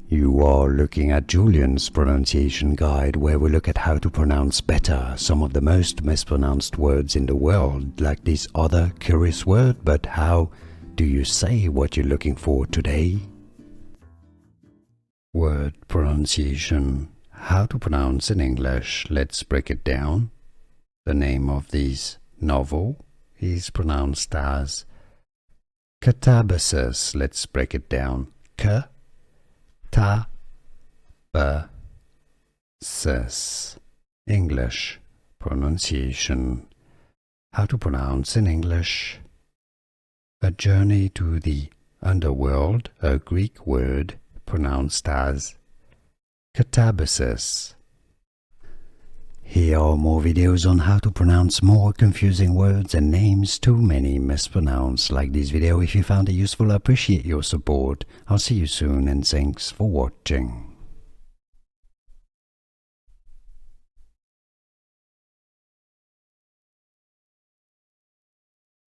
You are looking at Julian's pronunciation guide, where we look at how to pronounce better some of the most mispronounced words in the world, like this other curious word. But how do you say what you're looking for today? Word pronunciation. How to pronounce in English. Let's break it down. The name of this novel is pronounced as Katabasis. Let's break it down. Katabasis. English pronunciation. How to pronounce in English. A journey to the underworld, a Greek word pronounced as Katabasis. Here are more videos on how to pronounce more confusing words and names too many mispronounced. Like this video if you found it useful. I appreciate your support. I'll see you soon and thanks for watching.